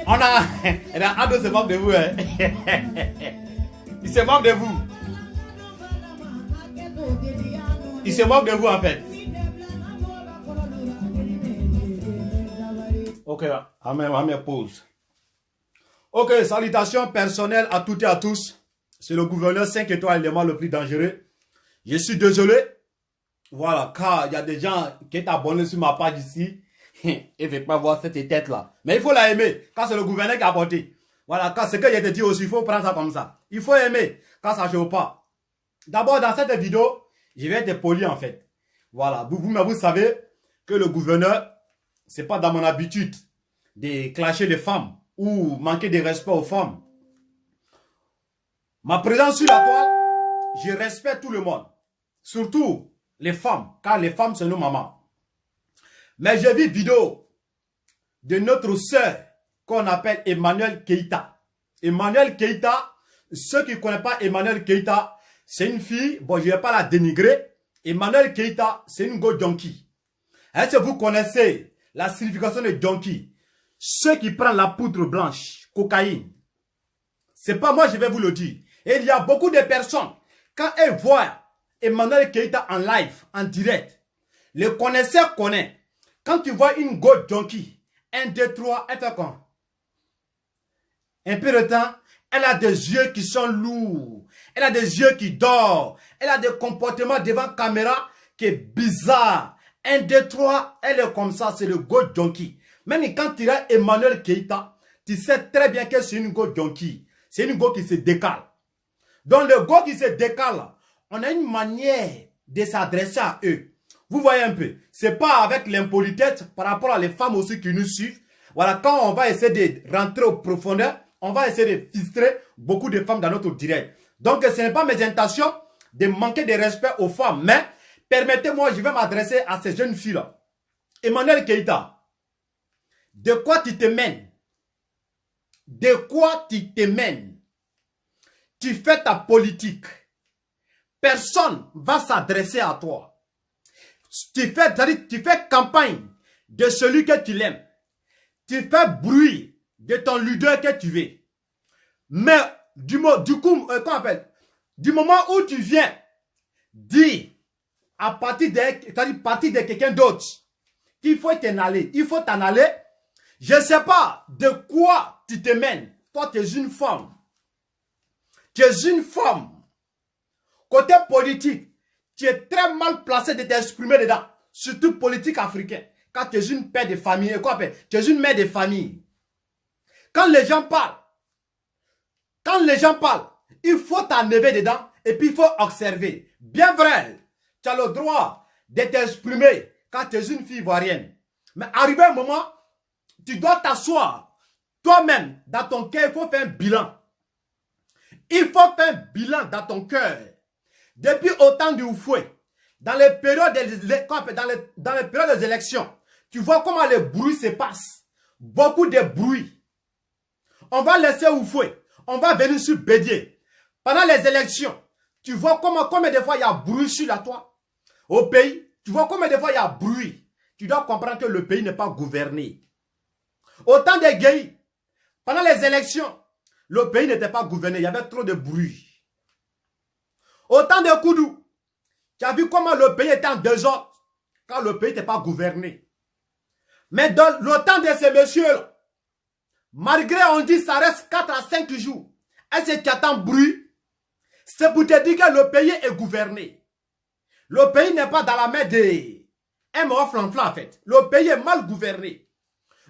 On a... Ado se moque de vous, hein. Il se moque de vous. Il se moque de vous, en fait. Ok, à mes pauses. Ok, salutations personnelles à toutes et à tous. C'est le gouverneur 5 étoiles, l'élément le plus dangereux. Je suis désolé. Voilà, car il y a des gens qui sont abonnés sur ma page ici. Et ne veulent pas voir cette tête-là. Mais il faut la aimer, car c'est le gouverneur qui a apporté. Voilà, car ce que je te dis aussi, il faut prendre ça comme ça. Il faut aimer, car ça ne joue pas. D'abord, dans cette vidéo, je vais être poli en fait. Voilà, vous savez que le gouverneur, c'est pas dans mon habitude de clasher les femmes ou manquer de respect aux femmes. Ma présence sur la toile, je respecte tout le monde. Surtout les femmes, car les femmes, c'est nos mamans. Mais j'ai vu une vidéo de notre sœur qu'on appelle Emmanuel Keïta. Emmanuel Keïta, ceux qui ne connaissent pas Emmanuel Keïta, c'est une fille, bon, je ne vais pas la dénigrer. Emmanuel Keïta, c'est une go junkie. Est-ce que vous connaissez la signification de junkie? Ceux qui prennent la poudre blanche, cocaïne. C'est pas moi, je vais vous le dire. Et il y a beaucoup de personnes, quand elles voient Emmanuel Keïta en live, en direct, les connaisseurs connaissent. Quand tu vois une go junkie, 1, 2, 3, elle fait quoi? Un peu de temps, elle a des yeux qui sont lourds. Elle a des yeux qui dorment. Elle a des comportements devant caméra qui est bizarre. 1, 2, 3, elle est comme ça, c'est le go junkie. Même quand tu as Emmanuel Keïta, tu sais très bien que c'est une go junkie. C'est une go qui se décale. Donc le go qui se décale, on a une manière de s'adresser à eux. Vous voyez un peu, c'est pas avec l'impolitesse par rapport à les femmes aussi qui nous suivent. Voilà, quand on va essayer de rentrer au profondeur, on va essayer de filtrer beaucoup de femmes dans notre direct. Donc ce n'est pas mes intentions de manquer de respect aux femmes, mais permettez-moi, je vais m'adresser à ces jeunes filles-là. Emmanuel Keïta, de quoi tu te mènes? De quoi tu te mènes? Tu fais ta politique. Personne va s'adresser à toi. Tu fais campagne de celui que tu l'aimes. Tu fais bruit de ton leader que tu veux. Mais du moment où tu viens dire à partir de quelqu'un d'autre qu'il faut t'en aller, je ne sais pas de quoi tu te mènes. Toi, tu es une femme. Tu es une femme. Côté politique, tu es très mal placé de t'exprimer dedans. Surtout politique africain. Quand tu es une père de famille, tu es une mère de famille. Quand les gens parlent, il faut t'enlever dedans et puis il faut observer. Bien vrai, tu as le droit de t'exprimer quand tu es une fille ivoirienne. Mais arrivé un moment, tu dois t'asseoir. Toi-même, dans ton cœur, il faut faire un bilan. Il faut faire un bilan dans ton cœur. Depuis au temps du Oufoué, dans les périodes des élections, tu vois comment les bruits se passent. Beaucoup de bruit. On va laisser Oufoué. On va venir sur Bédié. Pendant les élections, tu vois combien de fois il y a bruit sur la toile. Au pays, tu vois combien de fois il y a bruit. Tu dois comprendre que le pays n'est pas gouverné. Au temps des Guéhi, pendant les élections, le pays n'était pas gouverné. Il y avait trop de bruit. Au temps de Koudou, tu as vu comment le pays était en désordre quand le pays n'était pas gouverné. Mais dans le temps de ces messieurs, malgré on dit ça reste 4 à 5 jours, est-ce que tu attends bruit? C'est pour te dire que le pays est gouverné. Le pays n'est pas dans la main des MO flanflan en fait. Le pays est mal gouverné.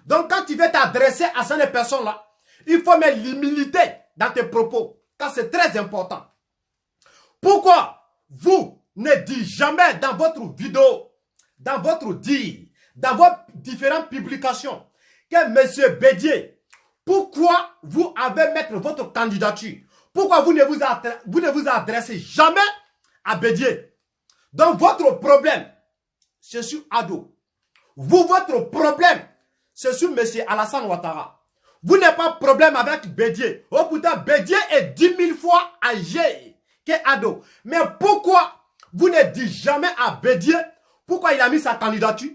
Donc quand tu veux t'adresser à ces personnes-là, il faut mettre l'humilité dans tes propos. Car c'est très important. Pourquoi vous ne dites jamais dans votre vidéo, dans votre dire, dans vos différentes publications, que M. Bédié, pourquoi vous avez mettre votre candidature? Pourquoi vous ne vous adressez jamais à Bédié? Donc votre problème, c'est sur Ado. Votre problème, c'est sur M. Alassane Ouattara. Vous n'avez pas de problème avec Bédié. Oh putain, Bédié est 10 000 fois âgé que Ado. Mais pourquoi vous ne dites jamais à Bédié pourquoi il a mis sa candidature?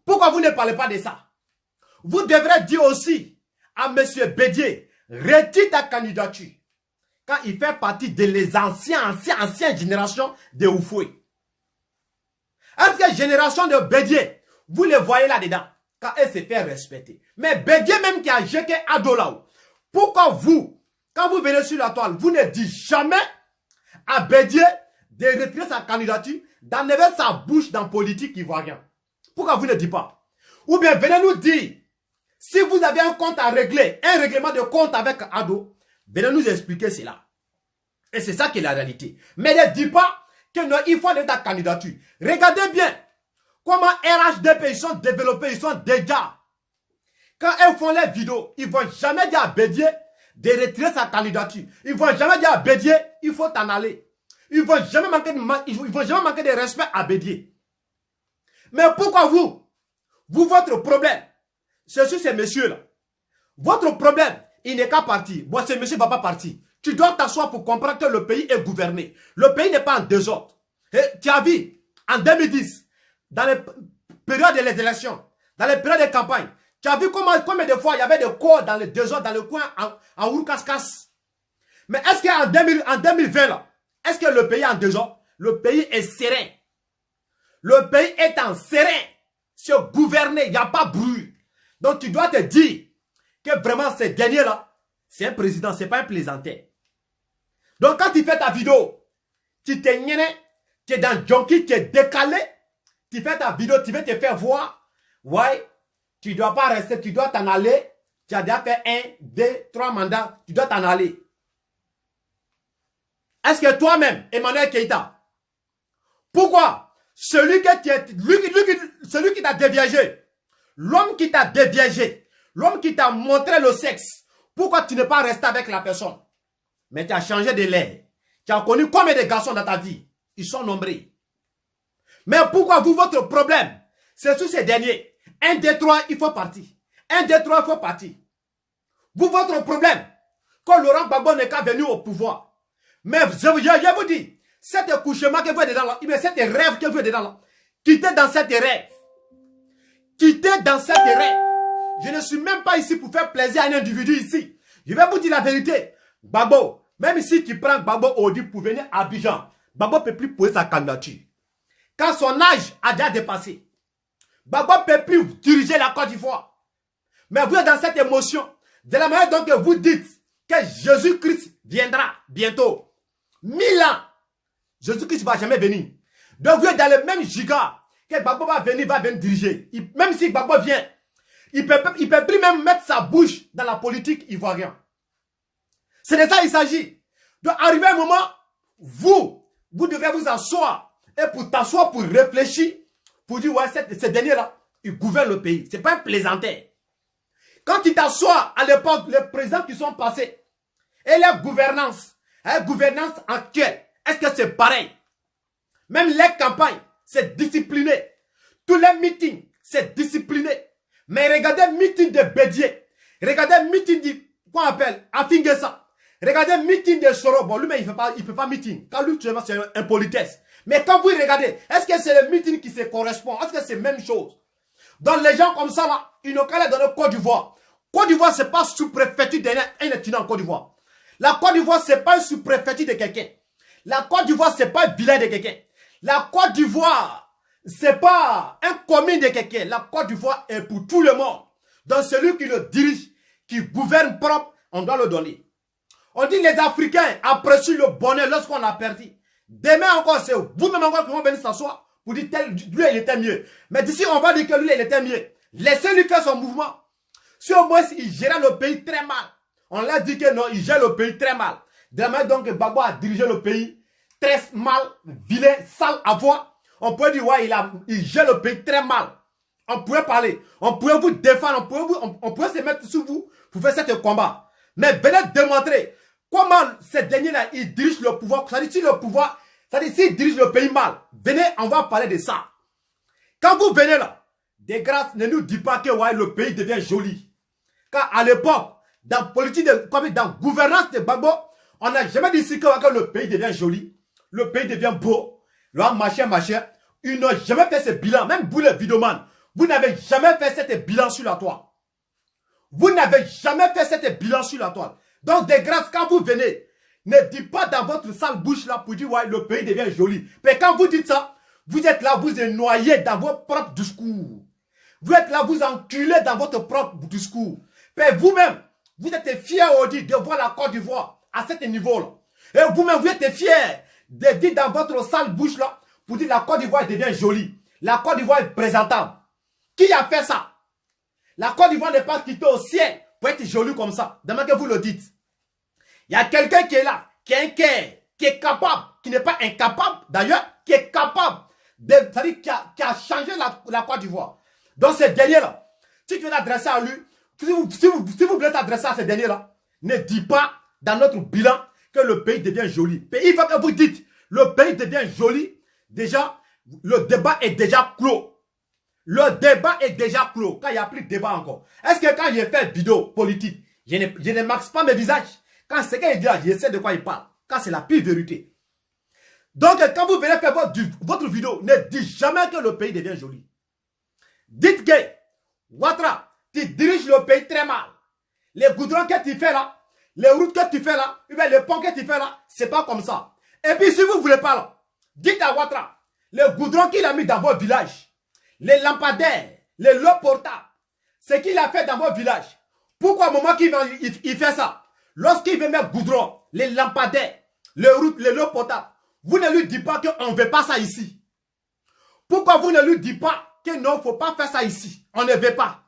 Pourquoi vous ne parlez pas de ça? Vous devrez dire aussi à M. Bédié, retire ta candidature. Quand il fait partie de les anciennes générations de Oufoué. Est-ce que génération de Bédié, vous les voyez là-dedans, quand elle se fait respecter. Mais Bédié même qui a jeté Ado là-haut. Pourquoi vous, quand vous venez sur la toile, vous ne dites jamais à Bédié de retirer sa candidature, d'enlever sa bouche dans la politique ivoirienne? Pourquoi vous ne dites pas? Ou bien venez nous dire, si vous avez un compte à régler, un règlement de compte avec Ado, venez nous expliquer cela. Et c'est ça qui est la réalité. Mais ne dites pas que non, il faut aller ta candidature. Regardez bien comment RHDP, ils sont développés, ils sont déjà. Quand ils font les vidéos, ils ne vont jamais dire à Bédié de retirer sa candidature. Ils ne vont jamais dire à Bédié, il faut t'en aller. Ils ne vont jamais manquer de respect à Bédié. Mais pourquoi vous, votre problème, c'est sur ces messieurs-là. Votre problème, il n'est qu'à partir. Bon, ce monsieur ne va pas partir. Tu dois t'asseoir pour comprendre que le pays est gouverné. Le pays n'est pas en désordre. Et tu as vu, en 2010, dans les périodes des élections, dans les périodes de campagne, tu as vu combien de fois il y avait des corps dans le désordre, dans le coin, en Ourkaskas. Mais est-ce qu'en 2020, là, est-ce que le pays est en désordre? Le pays est serein. Le pays est en serein. C'est gouverné, il n'y a pas de bruit. Donc tu dois te dire que vraiment ce dernier-là, c'est un président, ce n'est pas un plaisantin. Donc quand tu fais ta vidéo, tu t'es gêné, tu es dans Junkie, tu es décalé, tu fais ta vidéo, tu veux te faire voir, ouais, tu ne dois pas rester, tu dois t'en aller, tu as déjà fait 1, 2, 3 mandats, tu dois t'en aller. Est-ce que toi-même, Emmanuel Keïta, pourquoi celui qui t'a déviagé, l'homme qui t'a déviagé, l'homme qui t'a montré le sexe, pourquoi tu n'es pas resté avec la personne? Mais tu as changé de l'air. Tu as connu combien de garçons dans ta vie? Ils sont nombreux. Mais pourquoi vous, votre problème, c'est sur ces derniers. 1, 2, 3, il faut partir. 1, 2, 3, il faut partir. Vous, votre problème, quand Laurent Gbagbo n'est qu'à venir au pouvoir. Mais je vous dis, cet accouchement que vous êtes dedans là, cet rêve que vous êtes dedans là, quittez dans cette rêve. Quittez dans cette rêve. Je ne suis même pas ici pour faire plaisir à un individu ici. Je vais vous dire la vérité. Gbagbo, même si tu prends Gbagbo Audi pour venir à Abidjan, Gbagbo ne peut plus poser sa candidature. Quand son âge a déjà dépassé, Gbagbo ne peut plus diriger la Côte d'Ivoire. Mais vous êtes dans cette émotion. De la manière dont vous dites que Jésus-Christ viendra bientôt. 1000 ans. Jésus-Christ ne va jamais venir. Donc vous êtes dans le même giga que Gbagbo va venir diriger. Même si Gbagbo vient, il ne peut plus même mettre sa bouche dans la politique ivoirienne. C'est de ça qu'il s'agit. Donc, arrivé un moment, vous devez vous asseoir. Et pour t'asseoir, pour réfléchir, pour dire, ouais, ce dernier-là, il gouverne le pays. Ce n'est pas un plaisantin. Quand tu t'assois, à l'époque, les présidents qui sont passés, et la gouvernance actuelle, est-ce que c'est pareil? Même les campagnes, c'est discipliné. Tous les meetings, c'est discipliné. Mais regardez le meeting de Bédié. Regardez le meeting de, qu'on appelle, Afingessa. Regardez le meeting de Soro. Bon, lui, mais il ne fait pas meeting. Quand lui, c'est un politesse. Mais quand vous regardez, est-ce que c'est le meeting qui se correspond? Est-ce que c'est la même chose? Donc, les gens comme ça, là, ils n'ont qu'à aller dans le Côte d'Ivoire. Côte d'Ivoire, ce n'est pas sous-préfecture d'un étudiant en Côte d'Ivoire. La Côte d'Ivoire, ce n'est pas une sous-préfecture de quelqu'un. La Côte d'Ivoire, ce n'est pas un village de quelqu'un. La Côte d'Ivoire, ce n'est pas un commune de quelqu'un. La Côte d'Ivoire est pour tout le monde. Donc, celui qui le dirige, qui gouverne propre, on doit le donner. On dit les Africains apprécient le bonheur lorsqu'on a perdu. Demain encore, c'est vous-même encore qui vont venir s'asseoir pour dire lui, il était mieux. Mais d'ici, on va dire que lui, il était mieux. Laissez-lui faire son mouvement. Si au moins, il gérait le pays très mal. On l'a dit que non, il gère le pays très mal. De la manière donc que Gbagbo a dirigé le pays très mal, vilain, sale à voir. On peut dire, ouais, il gère le pays très mal. On pourrait parler. On pourrait vous défendre. On pourrait se mettre sous vous pour faire ce combat. Mais venez démontrer comment ces derniers-là, ils dirigent le pouvoir. C'est-à-dire, si le pouvoir, c'est-à-dire, s'ils dirigent le pays mal, venez, on va parler de ça. Quand vous venez là, de grâce, ne nous dites pas que ouais, le pays devient joli. Car à l'époque, dans la politique, dans la gouvernance de Gbagbo, on n'a jamais dit ici que le pays devient joli, le pays devient beau, machin. Ils n'ont jamais fait ce bilan. Même vous, les vidéomans, vous n'avez jamais fait ce bilan sur la toile. Vous n'avez jamais fait cette bilan sur la toile. Donc, de grâce, quand vous venez, ne dites pas dans votre sale bouche là pour dire ouais, le pays devient joli. Mais quand vous dites ça, vous êtes là, vous êtes noyé dans votre propre discours. Vous êtes là, vous enculez dans votre propre discours. Mais vous-même, vous êtes fiers aujourd'hui de voir la Côte d'Ivoire à ce niveau-là. Et vous-même, vous êtes fiers de dire dans votre sale bouche là pour dire la Côte d'Ivoire devient jolie. La Côte d'Ivoire est présentable. Qui a fait ça? La Côte d'Ivoire n'est pas quittée au ciel pour être jolie comme ça. Demain que vous le dites. Il y a quelqu'un qui est là, qui a un cœur, qui est capable, qui n'est pas incapable d'ailleurs, qui est capable, c'est-à-dire qui a changé la Côte d'Ivoire. Donc ces derniers-là, si tu veux t'adresser à lui, si vous voulez t'adresser à ces derniers-là, ne dis pas dans notre bilan que le pays devient joli. Il faut que vous dites, le pays devient joli, déjà, le débat est déjà clos. Le débat est déjà clos, quand il n'y a plus de débat encore. Est-ce que quand j'ai fait vidéo politique, je ne maxe pas mes visages? Quand c'est qu'il dit là, je sais de quoi il parle. Quand c'est la pure vérité. Donc, quand vous venez faire votre vidéo, ne dites jamais que le pays devient joli. Dites que, Ouattara, tu diriges le pays très mal. Les goudrons que tu fais là, les routes que tu fais là, les ponts que tu fais là, c'est pas comme ça. Et puis, si vous ne voulez pas là, dites à Ouattara, les goudrons qu'il a mis dans vos villages, les lampadaires, les lots portables, ce qu'il a fait dans vos villages. Pourquoi au moment qu'il fait ça? Lorsqu'il veut mettre goudron, les lampadaires, les routes, les lots potables, vous ne lui dites pas qu'on ne veut pas ça ici. Pourquoi vous ne lui dites pas que non, il ne faut pas faire ça ici? On ne veut pas.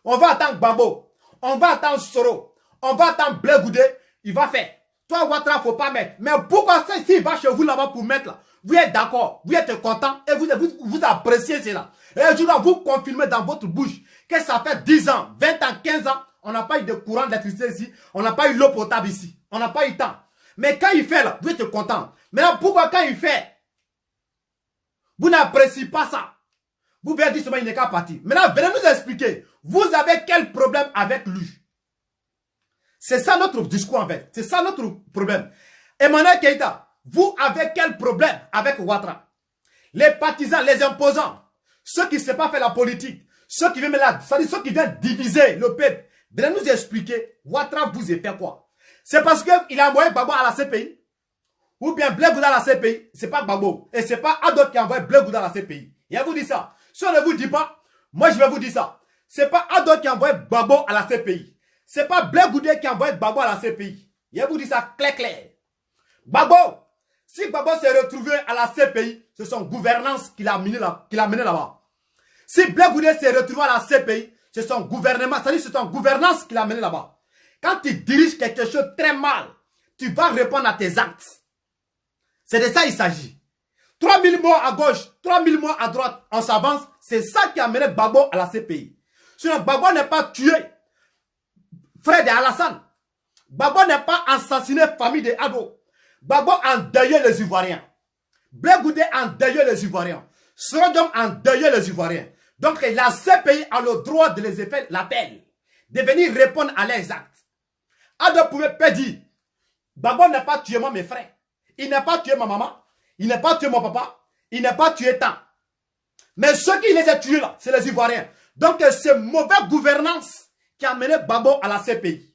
On va attendre Gbagbo, on va attendre Soro, on va attendre Blé Goudé, il va faire. Toi, Ouattara, il ne faut pas mettre. Mais pourquoi s'il va chez vous là-bas pour mettre là? Vous êtes d'accord, vous êtes content et vous appréciez cela. Et je dois vous confirmer dans votre bouche que ça fait 10 ans, 20 ans, 15 ans, on n'a pas eu de courant d'électricité ici. On n'a pas eu l'eau potable ici. On n'a pas eu temps. Mais quand il fait là, vous êtes content. Maintenant, pourquoi quand il fait, vous n'appréciez pas ça? Vous verrez dire seulement il n'est qu'à partir. Maintenant, venez nous expliquer. Vous avez quel problème avec lui? C'est ça notre discours en fait. C'est ça notre problème. Emmanuel Keïta, vous avez quel problème avec Ouattara? Les partisans, les imposants, ceux qui ne savent pas faire la politique, ceux qui viennent là, c'est-à-dire ceux qui viennent diviser le peuple. Venez nous expliquer, Ouattara vous a fait quoi? C'est parce qu'il a envoyé Gbagbo à la CPI? Ou bien Blé Goudé à la CPI? C'est pas Gbagbo. Et c'est pas Ado qui a envoyé Blé Goudé à la CPI. Il vous dit ça. Si on ne vous dit pas, moi je vais vous dire ça. C'est pas Ado qui a envoyé Gbagbo à la CPI. C'est pas Blé Goudé qui a envoyé Gbagbo à la CPI. Il vous dit ça clair. Gbagbo, si Gbagbo s'est retrouvé à la CPI, c'est son gouvernance qui l'a mené là-bas. Si Blé Goudé s'est retrouvé à la CPI, c'est son gouvernement, c'est-à-dire c'est son gouvernance qui l'a mené là-bas. Quand tu diriges quelque chose très mal, tu vas répondre à tes actes. C'est de ça qu'il s'agit. 3000 morts à gauche, 3000 morts à droite, on s'avance. C'est ça qui a mené Gbagbo à la CPI. Sinon, Gbagbo n'est pas tué frère de Alassane. Gbagbo n'est pas assassiné famille de Ado. Gbagbo a endeuillé les Ivoiriens. Blé Goudé a endeuillé les Ivoiriens. Srodom a endeuillé les Ivoiriens. Donc la CPI a le droit de les faire l'appel, de venir répondre à leurs actes. Ado pouvait pas dire, Gbagbo n'a pas tué moi mes frères. Il n'a pas tué ma maman. Il n'a pas tué mon papa. Il n'a pas tué tant. Mais ceux qui les ont tués là, c'est les Ivoiriens. Donc c'est mauvaise gouvernance qui a mené Gbagbo à la CPI.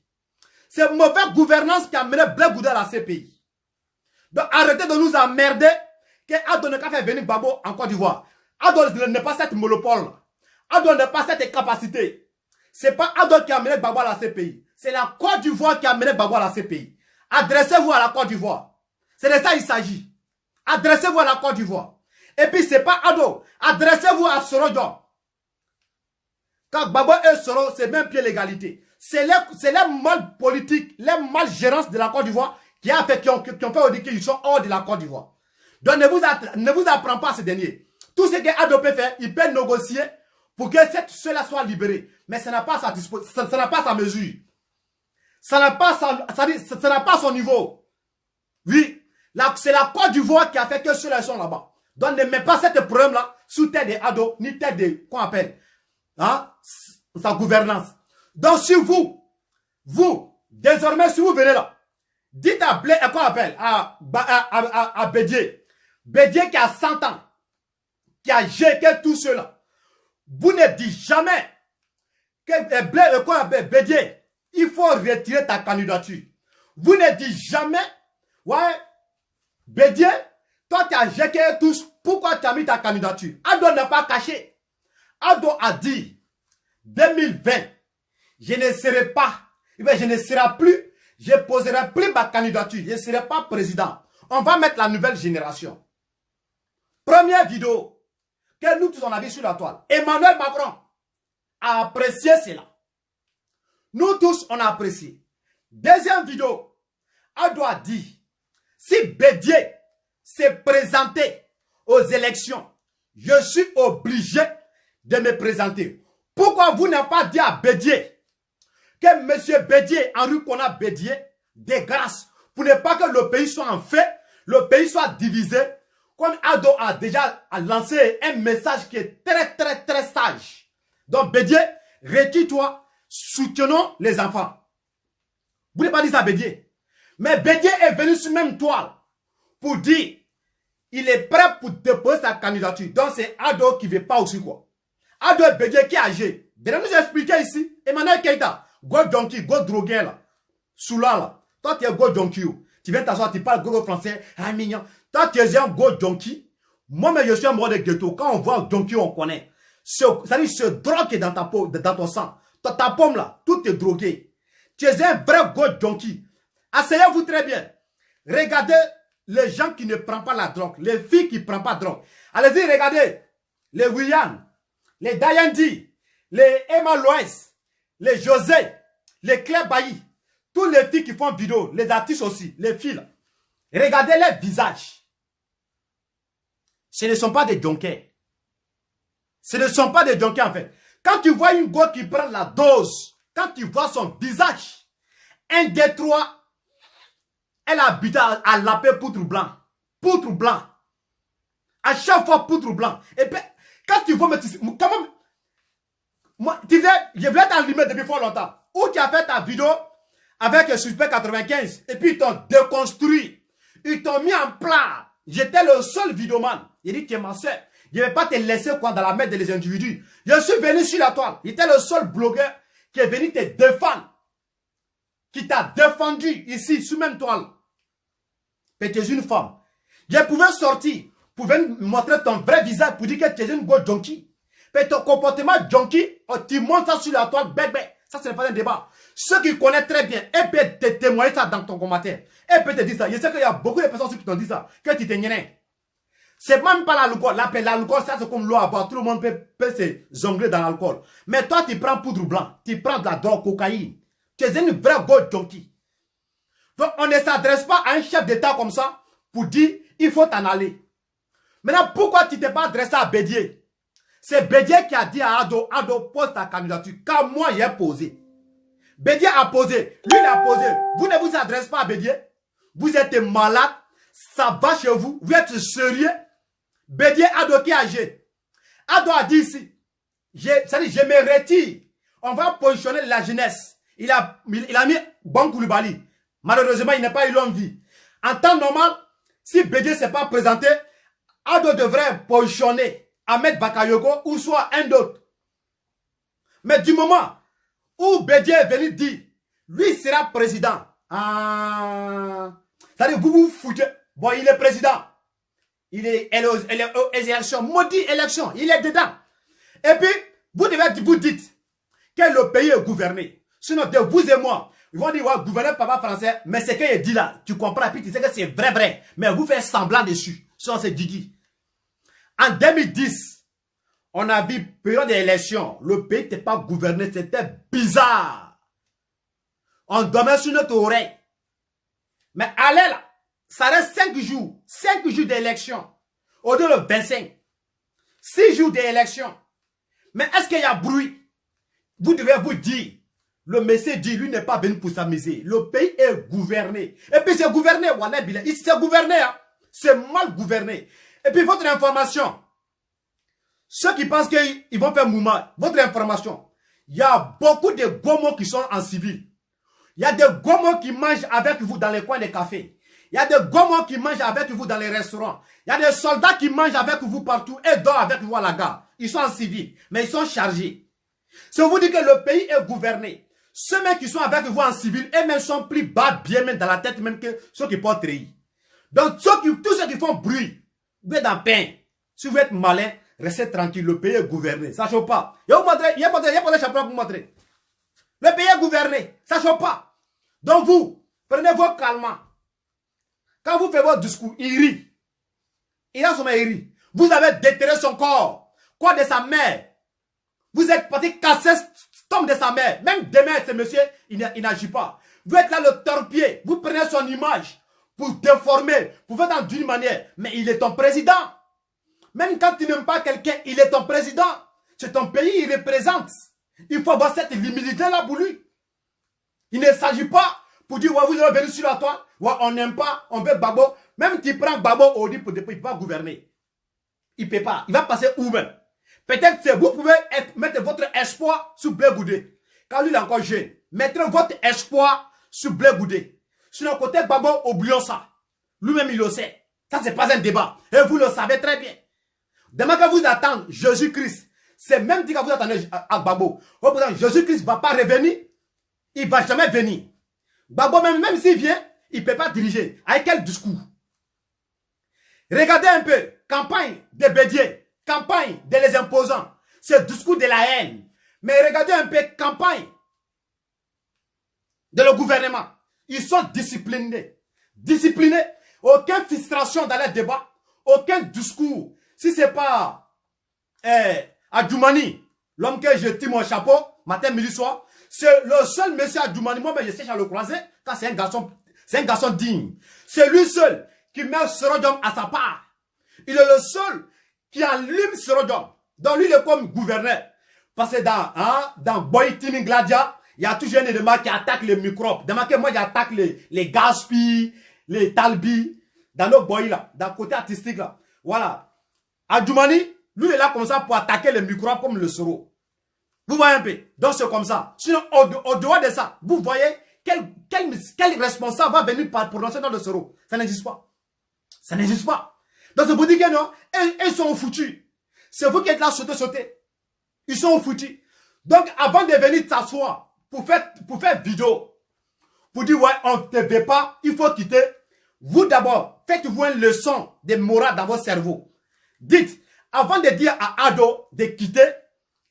C'est mauvaise gouvernance qui a mené Blé Goudé à la CPI. Donc arrêtez de nous emmerder que Ado ne peut pas faire venir Gbagbo en Côte d'Ivoire. Ado n'est pas cette monopole. Ado n'a pas cette capacité. Ce n'est pas Ado qui a mené Gbagbo à la CPI. C'est la Côte d'Ivoire qui a mené Gbagbo à la CPI. Adressez-vous à la Côte d'Ivoire. C'est de ça qu'il s'agit. Adressez-vous à la Côte d'Ivoire. Et puis ce n'est pas Ado. Adressez-vous à Soro. Quand Gbagbo et Soro, c'est même pied l'égalité. C'est les mal politiques, les mal gérances de la Côte d'Ivoire qui ont fait qu'ils sont hors de la Côte d'Ivoire. Donc ne vous apprends pas à ces derniers. Tout ce que Ado peut faire, il peut négocier pour que cela soit libéré. Mais ça n'a pas sa disposition, ça n'a pas sa mesure. Ça n'a pas son niveau. Oui, c'est la Côte d'Ivoire qui a fait que ceux-là sont là-bas. Donc ne mets pas ce problème-là sous tête des Ado, ni tête de, qu'on appelle, hein, sa gouvernance. Donc si vous, désormais, si vous venez là, dites à Blé, qu'on appelle, à Bédié qui a 100 ans, qui a jeté tout cela, vous ne dites jamais Bédié, il faut retirer ta candidature. Vous ne dites jamais, ouais, Bédié, toi tu as jeté tous, pourquoi tu as mis ta candidature? Ado n'a pas caché. Ado a dit, 2020, je ne serai pas, je ne serai plus, je ne poserai plus ma candidature, je ne serai pas président. On va mettre la nouvelle génération. Première vidéo que nous tous on a vu sur la toile. Emmanuel Macron a apprécié cela. Nous tous on a apprécié. Deuxième vidéo, Ado a dit, si Bédié s'est présenté aux élections, je suis obligé de me présenter. Pourquoi vous n'avez pas dit à Bédié que M. Bédié, Henri Kona Bédié, de grâce, pour ne pas que le pays soit en fait, le pays soit divisé, comme Ado a déjà lancé un message qui est très sage. Donc Bédié, retire-toi, soutenons les enfants. Vous n'avez pas dit ça à Bédié. Mais Bédié est venu sur même toile pour dire il est prêt pour déposer sa candidature. Donc c'est Ado qui ne veut pas aussi quoi. Ado et Bédié qui est âgé. De nous expliquer ici, Emmanuel Keïta, go donkey, go drogué là. Soula là. Toi tu es go donkey. Tu viens t'asseoir, tu parles go français. Ah mignon. Toi tu es un go donkey. Moi-même je suis un mort de ghetto. Quand on voit donkey, on connaît. C'est-à-dire ce drogue qui est dans ta peau, dans ton sang. Ta pomme là, tout est drogué. Tu es un vrai go donkey. Asseyez-vous très bien. Regardez les gens qui ne prennent pas la drogue. Les filles qui ne prennent pas de drogue. Allez-y, regardez. Les William, les Dayandi, les Emma Loès, les José, les Claire Bailly. Tous les filles qui font vidéo, les artistes aussi, les filles. Regardez les visages. Ce ne sont pas des junkies. Ce ne sont pas des junkies en fait. Quand tu vois une go qui prend la dose, quand tu vois son visage, un des trois, elle habite à Lapé poutre blanc. Poutre blanc. À chaque fois poutre blanc. Et puis, quand tu vois, quand même, moi, tu sais, je voulais t'allumer depuis fort longtemps. Où tu as fait ta vidéo avec le Suspect 95 et puis ils t'ont déconstruit. Ils t'ont mis en plat. J'étais le seul vidéoman. Il dit, tu es ma soeur. Je ne vais pas te laisser quoi dans la main des individus. Je suis venu sur la toile. J'étais le seul blogueur qui est venu te défendre. Qui t'a défendu ici, sur même toile. Et tu es une femme. Je pouvais sortir pour venir montrer ton vrai visage pour dire que tu es une go junkie. Mais ton comportement junkie, tu montes ça sur la toile, bébé. Ça, ce n'est pas un débat. Ceux qui connaissent très bien, et peuvent te témoigner ça dans ton commentaire. Et peuvent te dire ça. Je sais qu'il y a beaucoup de personnes qui t'ont dit ça. Que tu t'es niais. C'est même pas l'alcool. L'alcool, ça c'est comme l'eau à boire. Tout le monde peut se jongler dans l'alcool. Mais toi, tu prends poudre blanc. Tu prends de la drogue, cocaïne. Tu es une vraie go junkie. Donc, on ne s'adresse pas à un chef d'État comme ça pour dire, il faut t'en aller. Maintenant, pourquoi tu ne t'es pas adressé à Bédié? C'est Bédié qui a dit à Ado, Ado, pose ta candidature. Car moi, j'ai posé. Bédié a posé. Lui, il a posé. Vous ne vous adressez pas à Bédié. Vous êtes malade. Ça va chez vous. Vous êtes sérieux. Bédié, Ado qui est âgé. Ado a dit ici, je me retire. On va positionner la jeunesse. Il a mis Bon Koulibaly. Malheureusement, il n'a pas eu longue vie. En temps normal, si Bédié ne s'est pas présenté, Ado devrait positionner Ahmed Bakayoko ou soit un d'autre. Mais du moment où Bédié est venu dire, lui sera président. C'est-à-dire, vous vous foutez. Bon, il est président. Il est aux élections. Maudit élection. Il est dedans. Et puis, vous dites que le pays est gouverné. Sinon, de vous et moi, ils vont dire, ouais, gouverner papa français, mais ce qu'il dit là, tu comprends, puis tu sais que c'est vrai. Mais vous faites semblant dessus. Ça, c'est Didi. En 2010, on a vu période d'élection. Le pays n'était pas gouverné, c'était bizarre. On dormait sur notre oreille. Mais allez là, ça reste 5 jours. 5 jours d'élection. Au delà de 25. 6 jours d'élection. Mais est-ce qu'il y a bruit? Vous devez vous dire. Le monsieur dit, lui n'est pas venu pour s'amuser. Le pays est gouverné. Et puis c'est gouverné, c'est gouverné. Hein? C'est mal gouverné. Et puis votre information. Ceux qui pensent qu'ils vont faire mouvement, votre information. Il y a beaucoup de gomos qui sont en civil. Il y a des gomos qui mangent avec vous dans les coins des cafés. Il y a des gomos qui mangent avec vous dans les restaurants. Il y a des soldats qui mangent avec vous partout et dorment avec vous à la gare. Ils sont en civil, mais ils sont chargés. Si on vous dit que le pays est gouverné, ceux mêmes qui sont avec vous en civil, eux-mêmes sont plus bas bien même dans la tête même que ceux qui portent treillis. Donc tous ceux qui font bruit, vous êtes en peine. Si vous êtes malin, restez tranquille, le pays est gouverné, ça ne chauffe pas. Il y a pas de chapeau pour vous montrer. Le pays est gouverné, ça ne chauffe pas. Donc vous, prenez vos calmants. Quand vous faites votre discours, il rit. Il a son il rit. Vous avez déterré son corps. Quoi de sa mère? Vous êtes parti casser tombe de sa mère. Même demain, ce monsieur, il n'agit pas. Vous êtes là le torpiller. Vous prenez son image pour déformer, pour faire d'une manière. Mais il est ton président. Même quand tu n'aimes pas quelqu'un, il est ton président. C'est ton pays, il représente. Il faut avoir cette humilité-là pour lui. Il ne s'agit pas pour dire, ouais, vous êtes venu sur la toile, ouais, on n'aime pas, on veut Babo. Même tu prends Babo au dit, il ne peut pas gouverner. Il ne peut pas. Il va passer où même? Peut-être que vous pouvez mettre votre espoir sur Blé Goudé. Quand lui il est encore jeune, mettez votre espoir sur Blé Goudé. Sur le côté Babo, oublions ça. Lui-même, il le sait. Ça, ce n'est pas un débat. Et vous le savez très bien. Demain que vous attendez Jésus-Christ, c'est même dit que vous attendez à Babo. Jésus-Christ ne va pas revenir. Il ne va jamais venir. Babo, même s'il vient, il ne peut pas diriger. Avec quel discours? Regardez un peu. Campagne des Bédier. Campagne de les imposants. C'est discours de la haine. Mais regardez un peu. Campagne de le gouvernement. Ils sont disciplinés. Disciplinés. Aucune frustration dans les débats. Aucun discours. Si ce n'est pas Adjoumani, l'homme que je tire mon chapeau, matin, midi, soir, c'est le seul monsieur Adjoumani, moi je sais à le croiser, car c'est un garçon digne. C'est lui seul qui met Sorodom à sa part. Il est le seul qui allume Sorodom. Donc lui, il est comme gouverneur. Parce que dans Boy Team Gladia, il y a toujours un élément qui attaque les microbes. Demarquez, moi j'attaque les Gaspi, les Talbi, dans nos boys là, dans le côté artistique là. Voilà. Adjoumani, lui, il est là comme ça pour attaquer les microbes comme le soro. Vous voyez un peu. Donc, c'est comme ça. Sinon, au dehors de ça, vous voyez quel responsable va venir pour lancer dans le soro. Ça n'existe pas. Ça n'existe pas. Donc, c'est pour dire que non, ils sont foutus. C'est vous qui êtes là, sauter. Ils sont foutus. Donc, avant de venir t'asseoir pour faire vidéo, pour dire, ouais, on ne te veut pas, il faut quitter. Vous d'abord, faites-vous une leçon de morale dans votre cerveau. Dites, avant de dire à Ado de quitter,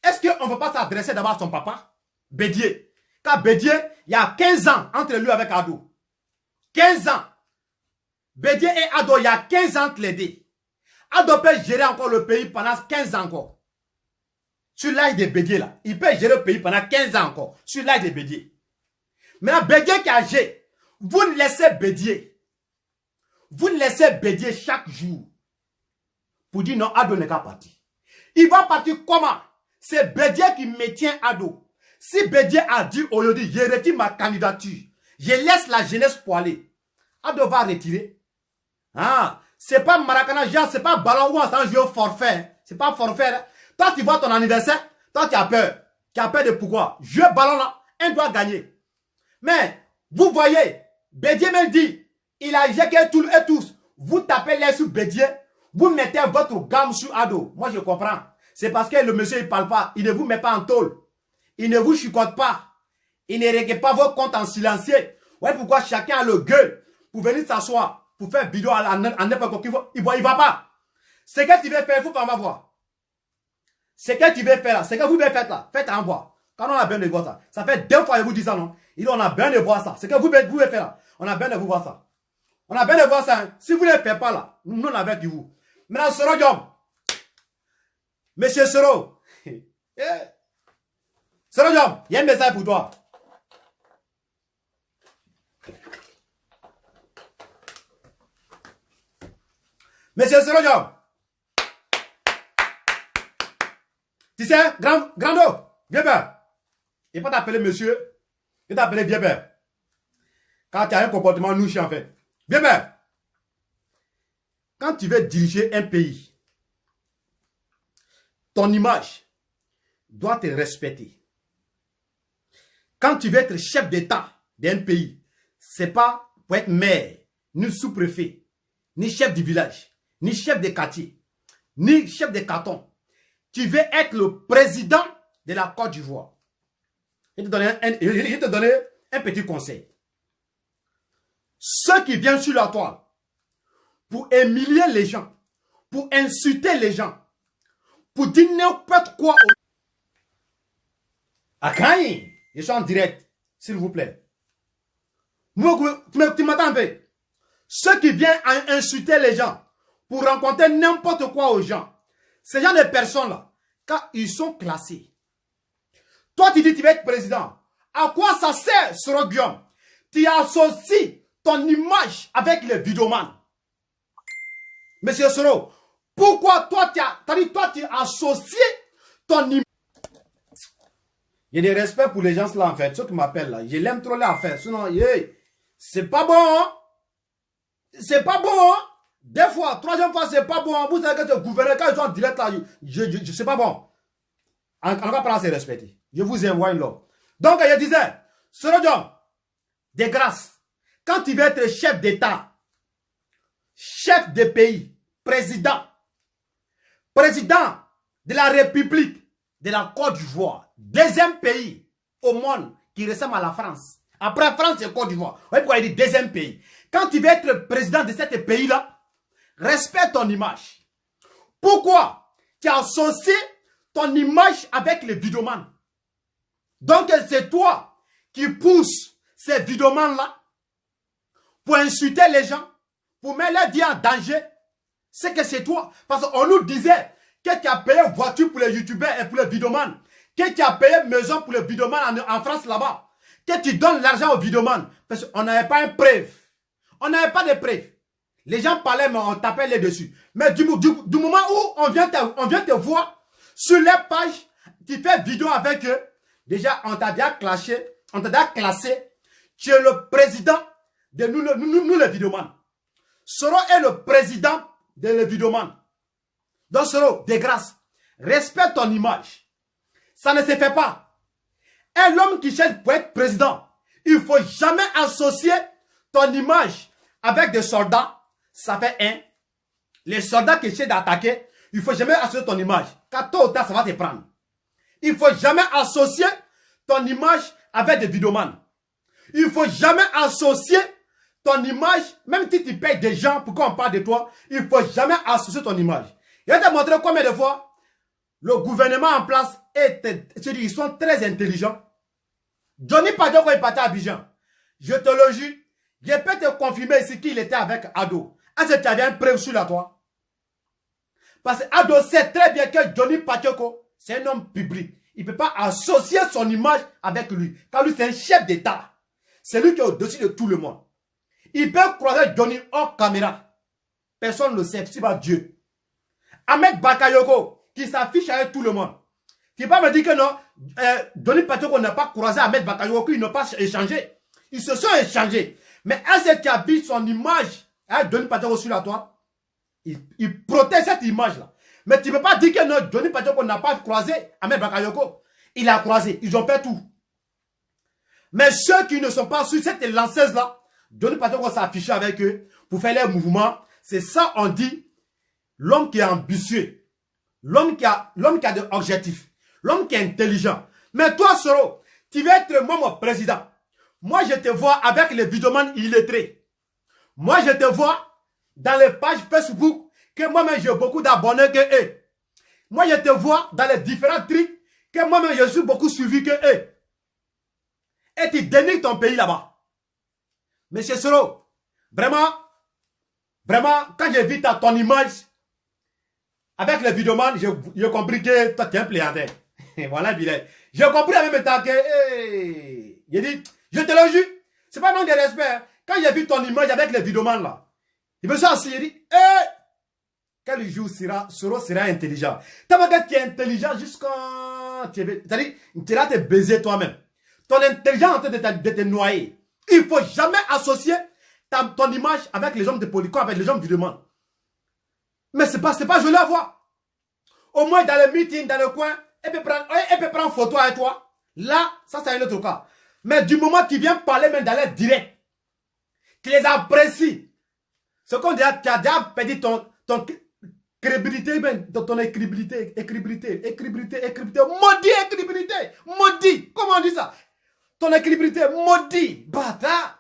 est-ce qu'on ne va pas s'adresser d'abord à son papa? Bédier. Car Bédier, il y a 15 ans entre lui avec Ado. 15 ans. Bédier et Ado, il y a 15 ans entre les deux. Ado peut gérer encore le pays pendant 15 ans encore. Sur l'âge de Bédier là. Il peut gérer le pays pendant 15 ans encore. Sur l'âge de Bédier. Maintenant, Bédier qui a âgé, vous laissez Bédier. Vous laissez Bédier chaque jour. Pour dire non, Ado n'est pas parti. Il va partir comment? C'est Bédier qui me tient Ado. Si Bédier a dit aujourd'hui, je retire ma candidature, je laisse la jeunesse pour aller, Ado va retirer. Ah, c'est pas Maracana, c'est pas ballon où on s'en joue au forfait. C'est pas forfait. Toi, tu vois ton anniversaire, toi, tu as peur. Tu as peur de pourquoi? Jouer ballon là, un doit gagner. Mais, vous voyez, Bédier même dit, il a éjecté tout et tous. Vous tapez les sur Bédier. Vous mettez votre gamme sur Ado. Moi, je comprends. C'est parce que le monsieur, il ne parle pas. Il ne vous met pas en tôle. Il ne vous chicote pas. Il ne règle pas vos comptes en silencieux. Ouais, pourquoi chacun a le gueule pour venir s'asseoir, pour faire vidéo en n'importe quoi. Il ne va pas. Ce que tu veux faire, il faut pas m'avoir. Ce que tu veux faire là, ce que vous voulez faire là, faites en voir. Quand on a besoin de voir ça, ça fait 2 fois que je vous dis ça, non? Il dit on a besoin de voir ça. Ce que vous voulez faire là, on a besoin de vous voir ça. On a besoin de voir ça. Hein. Si vous ne le faites pas là, nous on avait dit vous. Maintenant, Soro Diom. Monsieur Soro. Soro Diom, il y a un message pour toi. Monsieur Soro Diom. Tu sais, Grando, Vieux-père. Il ne faut pas t'appeler monsieur. Il va t'appeler Vieux-père. Quand tu as un comportement louche en fait. Vieux-père. Quand tu veux diriger un pays, ton image doit te respecter. Quand tu veux être chef d'État d'un pays, ce n'est pas pour être maire, ni sous-préfet, ni chef du village, ni chef de quartier, ni chef de canton. Tu veux être le président de la Côte d'Ivoire. Je vais te donner un petit conseil. Ceux qui viennent sur la toile pour humilier les gens, pour insulter les gens, pour dire n'importe quoi. Akaï, je suis en direct, s'il vous plaît. Tu m'attends un peu. Ceux qui viennent insulter les gens, pour rencontrer n'importe quoi aux gens, ces gens de personnes-là, quand ils sont classés, toi tu dis que tu vas être président. À quoi ça sert, Soro Guillaume? Tu associes ton image avec les vidéomans. Monsieur Soro, pourquoi toi tu as associé ton image? Il y a des respects pour les gens là en fait, ceux qui m'appellent là. Je l'aime trop là en fait. Sinon, c'est pas bon. Hein? C'est pas bon. Hein? Des fois, troisième fois, c'est pas bon. Vous savez que ce gouverneur, quand ils sont en direct là, c'est pas bon. On va prendre ces respects. Je vous envoie une love. Donc, je disais, Soro Guillaume, de grâce, quand tu veux être chef d'État, chef de pays, président de la République de la Côte d'Ivoire, deuxième pays au monde qui ressemble à la France. Après France et Côte d'Ivoire. Vous voyez pourquoi il dit deuxième pays. Quand tu veux être président de ce pays-là, respecte ton image. Pourquoi tu as associé ton image avec les vidéomans? Donc c'est toi qui pousse ces vidéomans-là pour insulter les gens, pour mettre leur vie en danger. C'est que c'est toi. Parce qu'on nous disait que tu as payé voiture pour les youtubeurs et pour les vidéomans, que tu as payé maison pour les vidéomans en France là-bas, que tu donnes l'argent aux vidéomans. Parce qu'on n'avait pas une preuve. On n'avait pas de preuve. Les gens parlaient, mais on tapait les dessus. Mais du moment où on vient te voir sur les pages, tu fais vidéo avec eux, déjà on t'a déjà classé, tu es le président de nous les vidéomans. Soro est le président de les vidéomans. Donc Soro, de grâce, respecte ton image. Ça ne se fait pas. Un homme qui cherche pour être président, il ne faut jamais associer ton image avec des soldats. Ça fait un. Les soldats qui cherchent d'attaquer, il ne faut jamais associer ton image. Car tôt ou tard, ça va te prendre. Il ne faut jamais associer ton image avec des vidéomans. Il ne faut jamais associer ton image, même si tu payes des gens pour qu'on parle de toi, il ne faut jamais associer ton image. Je vais te montrer combien de fois le gouvernement en place, ils sont très intelligents. Johnny Padoko est parti à Abidjan. Je te le jure, je peux te confirmer ici qu'il était avec Ado. Est-ce que tu avais un preuve sur la toi? Parce que Ado sait très bien que Johnny Padoko, c'est un homme public. Il ne peut pas associer son image avec lui. Car lui, c'est un chef d'État. C'est lui qui est au-dessus de tout le monde. Il peut croiser Johnny hors caméra. Personne ne le sait, c'est pas Dieu. Ahmed Bakayoko, qui s'affiche avec tout le monde. Tu ne peux pas me dire que non, Johnny Padoko n'a pas croisé Ahmed Bakayoko, ils n'ont pas échangé. Ils se sont échangés. Mais est-ce qu'il a vu son image avec Johnny Padoko sur la toile? Il protège cette image-là. Mais tu ne peux pas dire que non, Johnny Padoko n'a pas croisé Ahmed Bakayoko. Il a croisé. Ils ont fait tout. Mais ceux qui ne sont pas sur cette lanceuse-là, Johnny Padoko s'affiche avec eux pour faire les mouvements. C'est ça on dit l'homme qui est ambitieux. L'homme qui a des objectifs. L'homme qui est intelligent. Mais toi, Soro, tu veux être moi mon président. Moi, je te vois avec les vidéomans illettrés. Moi, je te vois dans les pages Facebook que moi-même, j'ai beaucoup d'abonnés que eux. Moi, je te vois dans les différents trucs que moi-même, je suis beaucoup suivi que eux. Et tu dénigres ton pays là-bas. Monsieur Soro, vraiment, quand j'ai vu ton image avec les vidéomans, j'ai compris que toi, tu es un plaisantin. Voilà, Bilal. J'ai compris en même temps que, j'ai dit, je te le jure, c'est pas un manque de respect. Hein. Quand j'ai vu ton image avec les vidéomans là, il me suis assis, il dit, quel jour Soro sera intelligent. Tu es intelligent jusqu'à... C'est-à-dire, tu vas te baiser toi-même. Ton intelligence est en train de te noyer. Il ne faut jamais associer ton image avec les hommes de politique, avec les hommes du demande. Mais ce n'est pas joli à voir. Au moins dans le meeting, dans le coin, elle peut prendre photo avec toi. Là, ça c'est un autre cas. Mais du moment que tu viens parler même dans les directs, tu les apprécies. Ce qu'on dit, tu as déjà perdu crédibilité, ben, dans ton écribilité, maudit écribilité, maudit, comment on dit ça? Ton écribilité, maudit, bâtard.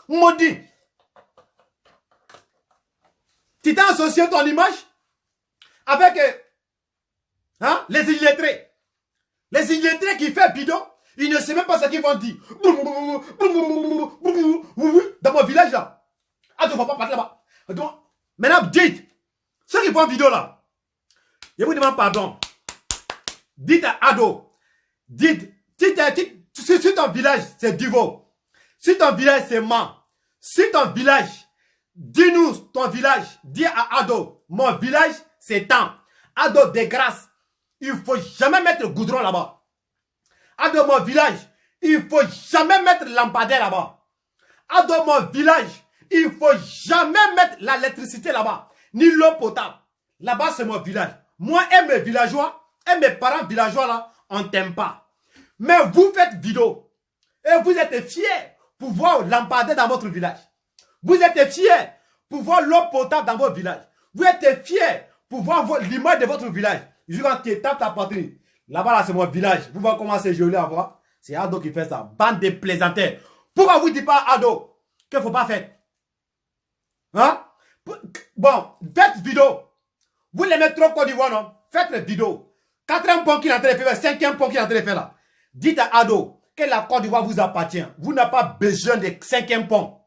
Maudit. Tu t'es associé ton image avec les illettrés. Les illettrés qui font bidon, ils ne savent même pas ce qu'ils vont dire. Dans mon village là. Ah, tu ne vas pas partir là-bas. Maintenant, dites, ceux qui font vidéo là, je vous demande pardon. Dites à Ado, dites, si ton village c'est Divo, si ton village c'est Man, si ton village, dis-nous ton village, dis à Ado, mon village c'est Tant. Ado, de grâce, il ne faut jamais mettre le goudron là-bas. Ado, mon village, il ne faut jamais mettre lampadaire là-bas. Ado, mon village, il ne faut jamais mettre l'électricité là-bas, ni l'eau potable. Là-bas, c'est mon village. Moi et mes villageois, et mes parents villageois là, on ne t'aime pas. Mais vous faites vidéo. Et vous êtes fiers pour voir lampadaire dans votre village. Vous êtes fiers pour voir l'eau potable dans votre village. Vous êtes fiers pour voir l'image de votre village. Je quand tu tapes ta poitrine. Là-bas, là, c'est mon village. Vous voyez comment c'est joli à voir. C'est Ado qui fait ça. Bande de plaisanteurs. Pourquoi vous ne dites pas à Ado qu'il ne faut pas faire? Hein? Bon, faites vidéo. Vous l'aimez trop Côte d'Ivoire, non? Faites vidéo. 4e pont qu'il est en train de faire, 5e pont qu'il est en train de faire là. Dites à Ado que la Côte d'Ivoire vous appartient. Vous n'avez pas besoin de 5e pont.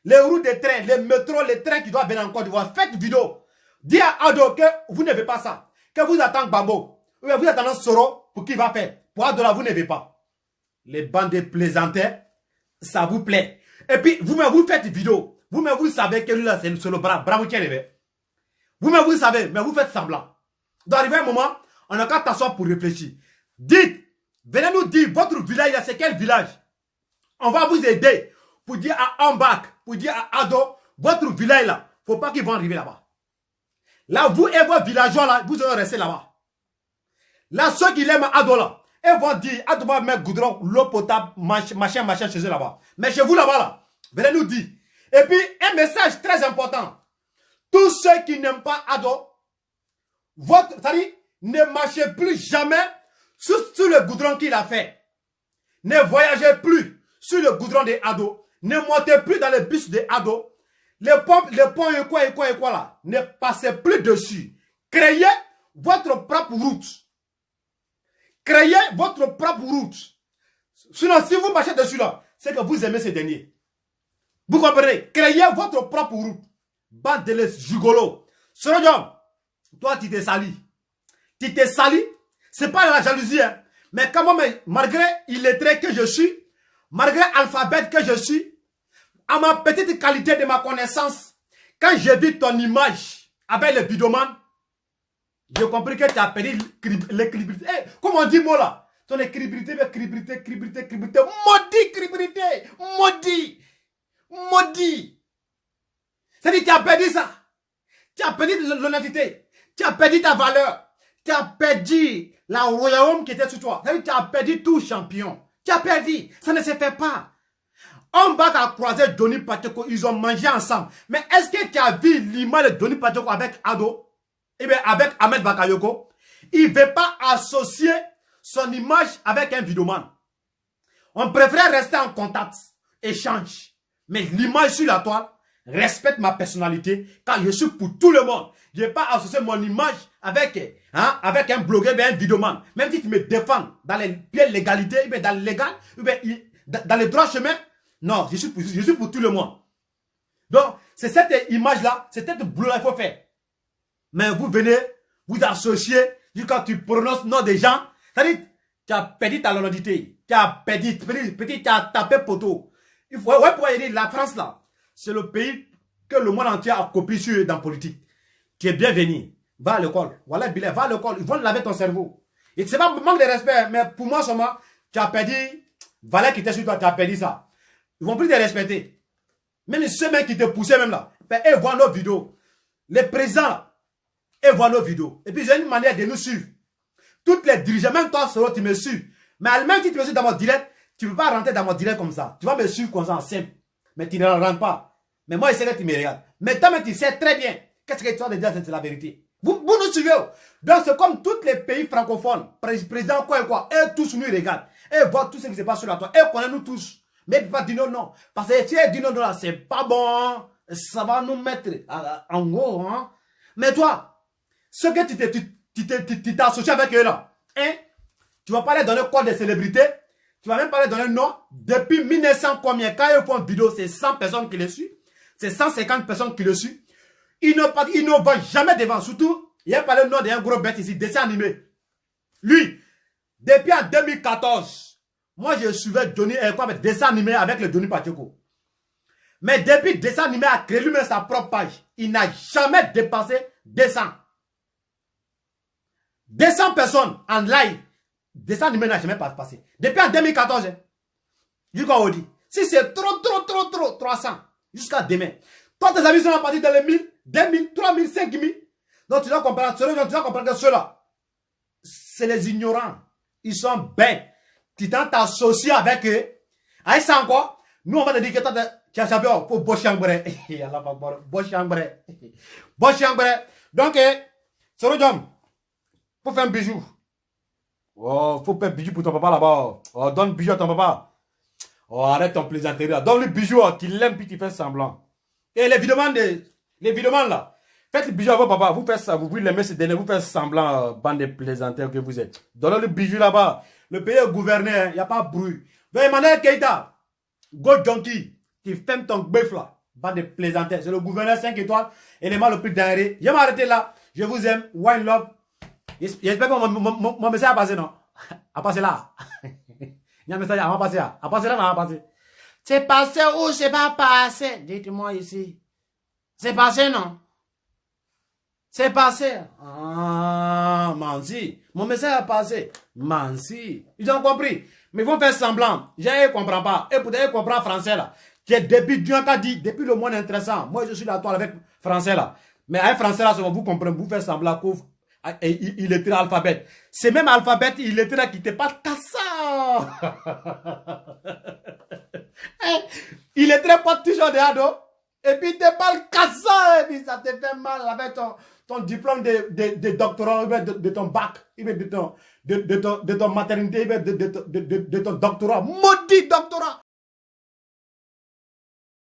Les routes de train, les métros, les trains qui doivent venir en Côte d'Ivoire, faites vidéo. Dites à Ado que vous n'avez pas ça. Que vous attendez Bambo. Ou vous attendez Soro pour qui va faire. Pour Ado là, vous n'avez pas. Les bandes de plaisanteurs, ça vous plaît. Et puis, vous-même, vous faites vidéo. Vous-même, vous savez que lui là, c'est le bravo qui est levé. Vous-même, vous savez, mais vous faites semblant. D'arriver un moment, on n'a qu'à t'asseoir pour réfléchir. Dites, venez nous dire, votre village, c'est quel village? On va vous aider pour dire à Ambak, pour dire à Ado, votre village là, il ne faut pas qu'ils vont arriver là-bas. Là, vous et vos villageois là, vous allez rester là-bas. Là, ceux qui l'aiment Ado là, ils vont dire, Ado va mettre goudron, l'eau potable, machin chez eux là-bas. Mais chez vous là-bas là, venez nous dire. Et puis, un message très important. Tous ceux qui n'aiment pas Ado, c'est-à-dire, ne marchez plus jamais sur le goudron qu'il a fait. Ne voyagez plus sur le goudron de Ado. Ne montez plus dans les bus de Ado. Les ponts et quoi là. Ne passez plus dessus. Créez votre propre route. Créez votre propre route. Sinon, si vous marchez dessus là, c'est que vous aimez ces derniers. Vous comprenez? Créez votre propre route. Bande de les gigolos. Sorodium, toi tu t'es sali. Tu t'es sali. C'est pas la jalousie, hein. Mais quand même, malgré illettré que je suis, malgré alphabète que je suis, à ma petite qualité de ma connaissance, quand j'ai vu ton image avec le vidéoman, j'ai compris que tu as perdu l'équilibrité. Hey, comment on dit moi là? Ton équilibrité, maudit équilibrité, maudit. C'est-à-dire que tu as perdu ça. Tu as perdu l'honnêteté. Tu as perdu ta valeur. Tu as perdu la royaume qui était sur toi. C'est-à-dire que tu as perdu tout champion. Tu as perdu. Ça ne se fait pas. On va croiser Donny Pacheco. Ils ont mangé ensemble. Mais est-ce que tu as vu l'image de Donny Pacheco avec Ado? Eh bien, avec Ahmed Bakayoko. Il ne veut pas associer son image avec un vidéoman. On préfère rester en contact. Échange. Mais l'image sur la toile respecte ma personnalité, car je suis pour tout le monde. Je n'ai pas associé mon image avec, avec un blogueur, un vidéoman. Même si tu me défends dans les pieds de l'égalité, dans le légal, dans les droits chemins, non, je suis pour tout le monde. Donc, c'est cette image-là, c'est cette boulot-là qu'il faut faire. Mais vous venez, vous associez, quand tu prononces le nom des gens, c'est-à-dire, tu as perdu ta longévité, tu as perdu, tu as tapé poteau. Il faut, ouais, pour dire, la France là, c'est le pays que le monde entier a copié sur dans la politique. Tu es bienvenu. Va à l'école. Voilà, Bilal, va à l'école. Ils vont laver ton cerveau. Et c'est pas manque de respect, mais pour moi, seulement, tu as perdu. Valère qui était sur toi, tu as perdu ça. Ils vont plus te respecter. Même ceux mêmes qui te poussaient même là, ben, ils voient nos vidéos. Les présidents, ils voient nos vidéos. Et puis, j'ai une manière de nous suivre. Toutes les dirigeants, même toi, Soro, tu me suis. Mais même si tu me suis dans mon direct, tu ne peux pas rentrer dans mon direct comme ça. Tu vas me suivre comme ça en simple. Mais tu ne rentres pas. Mais moi, je sais que tu me regardes. Mais toi, tu sais très bien. Qu'est-ce que tu as de dire, c'est la vérité. Vous nous suivez. Donc, c'est comme tous les pays francophones. Président quoi et quoi. Et tous nous regardent. Et voient tout ce qui se passe sur la toile. Et connaissent nous tous. Mais il ne peut pas dire non, non. Parce que si elle dit non, non, c'est pas bon. Ça va nous mettre en haut. Hein? Mais toi, ce que tu t'es associé avec eux là, hein? Tu ne vas pas les donner quoi des célébrités. Tu ne vas même pas les donner non. Depuis 1900 combien? Quand ils font une vidéo, c'est 100 personnes qui le suivent. C'est 150 personnes qui le suivent. Ils ne vont jamais devant. Surtout, il y a parlé le nom d'un gros bête ici, dessin animé. Lui, depuis en 2014, moi je suivais Johnny, dessin animé avec le Johnny Pacheco. Mais depuis dessin animé a créé lui-même sa propre page, il n'a jamais dépassé 200. 200 personnes en live. Dessin animé n'a jamais passé. Depuis en 2014, jusqu'à aujourd'hui. Si c'est trop, 300. Jusqu'à demain. Toi, tes amis sont partis dans les 1000, 2000, 3000, 5000. Donc tu dois comprendre que ceux-là, c'est les ignorants. Ils sont bêtes. Tu t'associes avec eux. Aïe, ça encore. Nous, on va te dire que tu as jamais pour Bochangbre. Bochangbre. Donc, c'est le job. Faut faire un bijou. Oh, faut faire un bijou pour ton papa là-bas. Oh, donne bijou à ton papa. Oh, arrête ton plaisanterie là. Donne le bijou, tu l'aimes puis tu fais semblant. Et les vidéos là. Faites le bijou à votre papa. Vous faites ça, vous l'aimez, c'est vous faites semblant, bande de plaisanteurs que vous êtes. Donnez le bijou là-bas. Le pays est gouverné, il n'y a pas de bruit. Veuillez Emmanuel Keïta, go junkie, tu fermes ton bœuf là. Bande de plaisanteurs. C'est le gouverneur 5 étoiles, élément le plus dingue. Je vais m'arrêter là. Je vous aime. One love. J'espère que mon message a passé, non? A passé là. Il y a un message à passer là. A passé là, a passé. C'est passé ou c'est pas passé? Dites-moi ici. C'est passé, non? C'est passé. Ah, Mansi. Mon message a passé. Mansi. Ils ont compris. Mais ils vont faire semblant. Je ne comprends pas. Et peut-être comprendre français là. Depuis Dieu a dit, depuis le monde intéressant. Moi, je suis là, toi, avec français là. Mais un français là, vous comprenez, vous faites semblant qu'il est très alphabet. C'est même alphabet, il est très qui te parle cassa. Il est très pas toujours de ado. Et puis il te parle cassa. Et puis ça te fait mal avec ton diplôme de doctorat, de ton bac, de ton maternité, de ton doctorat. Maudit doctorat.